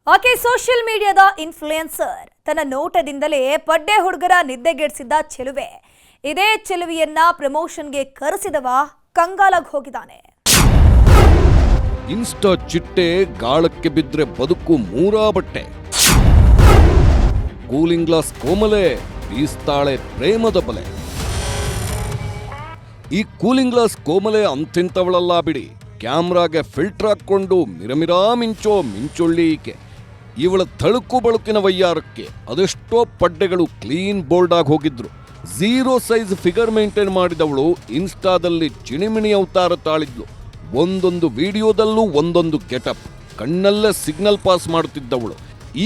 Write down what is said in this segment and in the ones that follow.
ಆಕೆ social ಮೀಡಿಯಾದ influencer. ತನ್ನ ನೋಟದಿಂದಲೇ ಪಡ್ಡೆ ಹುಡುಗರ ನಿದ್ದೆಗೆಡಿಸಿದ್ದ ಚೆಲುವೆ. ಇದೇ ಚೆಲುವೆಯನ್ನ ಪ್ರಮೋಷನ್ಗೆ ಕರೆಸಿದವ ಕಂಗಾಲಾಗಿ ಹೋಗಿದ್ದಾನೆ. ಇನ್ಸ್ಟಾ ಚಿಟ್ಟೆ ಗಾಳಕ್ಕೆ ಬಿದ್ರೆ ಬದುಕು ಮೂರಾ ಬಟ್ಟೆ. ಕೂಲಿಂಗ್ ಗ್ಲಾಸ್ ಕೋಮಲೆ ಬೀಸ್ತಾಳೆ ಪ್ರೇಮದ ಬಲೆ. ಈ ಕೂಲಿಂಗ್ ಗ್ಲಾಸ್ ಕೋಮಲೆ ಅಂತಿಂತವಳಲ್ಲ ಬಿಡಿ. ಕ್ಯಾಮ್ರಾಗೆ ಫಿಲ್ಟರ್ ಹಾಕೊಂಡು ಮಿರಮಿರಾ ಮಿಂಚೋ ಮಿಂಚೊಳ್ಳಿ ಈಕೆ. ಇವಳ ತಳುಕು ಬಳುಕಿನ ವಯ್ಯಾರಕ್ಕೆ ಅದೆಷ್ಟೋ ಪಡ್ಡೆಗಳು ಕ್ಲೀನ್ ಬೋಲ್ಡ್ ಆಗಿ ಹೋಗಿದ್ರು. 0 ಸೈಜ್ ಫಿಗರ್ ಮೇಂಟೈನ್ ಮಾಡಿದವಳು ಇನ್ಸ್ಟಾದಲ್ಲಿ ಚಿಣಿಮಿಣಿ ಅವತಾರ ತಾಳಿದ್ಲು. ಒಂದೊಂದು ವಿಡಿಯೋದಲ್ಲೂ ಒಂದೊಂದು ಗೆಟಪ್. ಕಣ್ಣಲ್ಲೇ ಸಿಗ್ನಲ್ ಪಾಸ್ ಮಾಡುತ್ತಿದ್ದವಳು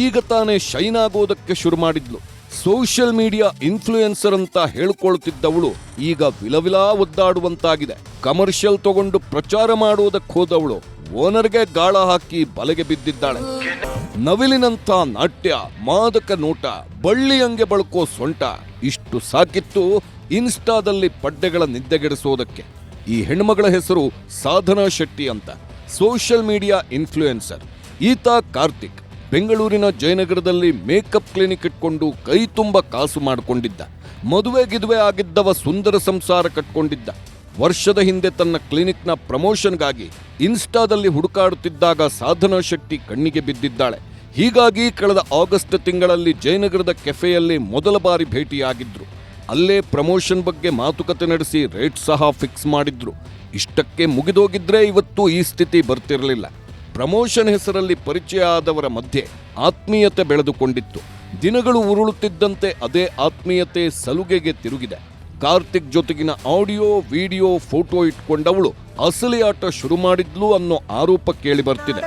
ಈಗ ತಾನೇ ಶೈನ್ ಆಗೋದಕ್ಕೆ ಶುರು ಮಾಡಿದ್ಲು. ಸೋಷಿಯಲ್ ಮೀಡಿಯಾ ಇನ್ಫ್ಲೂಯೆನ್ಸರ್ ಅಂತ ಹೇಳ್ಕೊಳ್ತಿದ್ದವಳು ಈಗ ವಿಲವಿಲಾ ಒದ್ದಾಡುವಂತಾಗಿದೆ. ಕಮರ್ಷಿಯಲ್ ತಗೊಂಡು ಪ್ರಚಾರ ಮಾಡುವುದಕ್ಕೆ ಹೋದವಳು ಓನರ್ಗೆ ಗಾಳ ಹಾಕಿ ಬಲೆಗೆ ಬಿದ್ದಿದ್ದಾಳೆ. ನವಿಲಿನಂಥ ನಾಟ್ಯ, ಮಾದಕ ನೋಟ, ಬಳ್ಳಿಯಂಗೆ ಬಳಕೋ ಸೊಂಟ ಇಷ್ಟು ಸಾಕಿತ್ತು ಇನ್ಸ್ಟಾದಲ್ಲಿ ಪಡ್ಡೆಗಳ ನಿದ್ದೆಗೆಡಿಸೋದಕ್ಕೆ. ಈ ಹೆಣ್ಮಗಳ ಹೆಸರು ಸಾಧನಾ ಶೆಟ್ಟಿ ಅಂತ. ಸೋಷಿಯಲ್ ಮೀಡಿಯಾ ಇನ್ಫ್ಲೂಯೆನ್ಸರ್ ಈತ ಕಾರ್ತಿಕ್. ಬೆಂಗಳೂರಿನ ಜಯನಗರದಲ್ಲಿ ಮೇಕಪ್ ಕ್ಲಿನಿಕ್ ಇಟ್ಕೊಂಡು ಕೈ ತುಂಬ ಕಾಸು ಮಾಡಿಕೊಂಡಿದ್ದ. ಮದುವೆ ಆಗಿದ್ದವ ಸುಂದರ ಸಂಸಾರ ಕಟ್ಕೊಂಡಿದ್ದ. ವರ್ಷದ ಹಿಂದೆ ತನ್ನ ಕ್ಲಿನಿಕ್ನ ಪ್ರಮೋಷನ್ಗಾಗಿ ಇನ್ಸ್ಟಾದಲ್ಲಿ ಹುಡುಕಾಡುತ್ತಿದ್ದಾಗ ಸಾಧನಾ ಶೆಟ್ಟಿ ಕಣ್ಣಿಗೆ ಬಿದ್ದಿದ್ದಾಳೆ. ಹೀಗಾಗಿ ಕಳೆದ ಆಗಸ್ಟ್ ತಿಂಗಳಲ್ಲಿ ಜಯನಗರದ ಕೆಫೆಯಲ್ಲಿ ಮೊದಲ ಬಾರಿ ಭೇಟಿಯಾಗಿದ್ರು. ಅಲ್ಲೇ ಪ್ರಮೋಷನ್ ಬಗ್ಗೆ ಮಾತುಕತೆ ನಡೆಸಿ ರೇಟ್ ಸಹ ಫಿಕ್ಸ್ ಮಾಡಿದ್ರು. ಇಷ್ಟಕ್ಕೆ ಮುಗಿದೋಗಿದ್ರೆ ಇವತ್ತು ಈ ಸ್ಥಿತಿ ಬರ್ತಿರಲಿಲ್ಲ. ಪ್ರಮೋಷನ್ ಹೆಸರಲ್ಲಿ ಪರಿಚಯ ಆದವರ ಮಧ್ಯೆ ಆತ್ಮೀಯತೆ ಬೆಳೆದುಕೊಂಡಿತ್ತು. ದಿನಗಳು ಉರುಳುತ್ತಿದ್ದಂತೆ ಅದೇ ಆತ್ಮೀಯತೆ ಸಲುಗೆಗೆ ತಿರುಗಿದೆ. ಕಾರ್ತಿಕ್ ಜೊತೆಗಿನ ಆಡಿಯೋ, ವಿಡಿಯೋ, ಫೋಟೋ ಇಟ್ಕೊಂಡವಳು ಅಸಲಿ ಆಟ ಶುರು ಮಾಡಿದ್ಲು ಅನ್ನೋ ಆರೋಪ ಕೇಳಿ ಬರ್ತಿದೆ.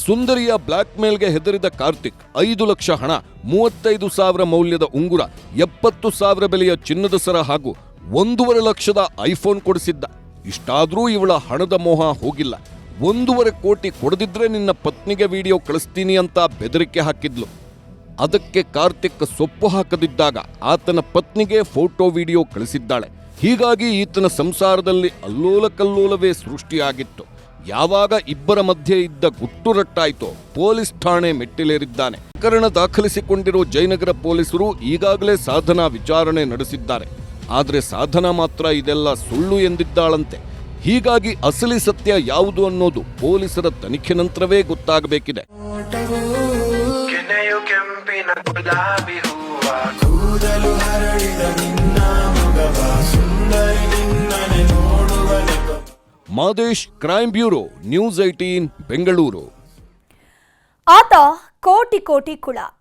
ಸುಂದರಿಯ ಬ್ಲಾಕ್ ಮೇಲ್ಗೆ ಹೆದರಿದ ಕಾರ್ತಿಕ್ 5 ಲಕ್ಷ ಹಣ, 35,000 ಮೌಲ್ಯದ ಉಂಗುರ, 70,000 ಬೆಲೆಯ ಚಿನ್ನದ ಸರ ಹಾಗೂ 1.5 ಲಕ್ಷದ ಐಫೋನ್ ಕೊಡಿಸಿದ್ದ. ಇಷ್ಟಾದ್ರೂ ಇವಳ ಹಣದ ಮೋಹ ಹೋಗಿಲ್ಲ. 1.5 ಕೋಟಿ ಕೊಡದಿದ್ರೆ ನಿನ್ನ ಪತ್ನಿಗೆ ವಿಡಿಯೋ ಕಳಿಸ್ತೀನಿ ಅಂತ ಬೆದರಿಕೆ ಹಾಕಿದ್ಲು. ಅದಕ್ಕೆ ಕಾರ್ತಿಕ್ ಸೊಪ್ಪು ಹಾಕದಿದ್ದಾಗ ಆತನ ಪತ್ನಿಗೆ ಫೋಟೋ ವಿಡಿಯೋ ಕಳಿಸಿದ್ದಾಳೆ. ಹೀಗಾಗಿ ಈತನ ಸಂಸಾರದಲ್ಲಿ ಅಲ್ಲೋಲ ಕಲ್ಲೋಲವೇ ಸೃಷ್ಟಿಯಾಗಿತ್ತು. ಯಾವಾಗ ಇಬ್ಬರ ಮಧ್ಯೆ ಇದ್ದ ಗುಟ್ಟುರಟ್ಟಾಯಿತೋ ಪೊಲೀಸ್ ಠಾಣೆ ಮೆಟ್ಟಿಲೇರಿದ್ದಾನೆ. ಪ್ರಕರಣ ದಾಖಲಿಸಿಕೊಂಡಿರೋ ಜಯನಗರ ಪೊಲೀಸರು ಈಗಾಗಲೇ ಸಾಧನಾ ವಿಚಾರಣೆ ನಡೆಸಿದ್ದಾರೆ. ಆದರೆ ಸಾಧನಾ ಮಾತ್ರ ಇದೆಲ್ಲ ಸುಳ್ಳು ಎಂದಿದ್ದಾಳಂತೆ. ಹೀಗಾಗಿ ಅಸಲಿ ಸತ್ಯ ಯಾವುದು ಅನ್ನೋದು ಪೊಲೀಸರ ತನಿಖೆ ನಂತರವೇ ಗೊತ್ತಾಗಬೇಕಿದೆ. Madesh, crime bureau, news 18 Bengaluru. ಆತ ಕೋಟಿ ಕುಳ.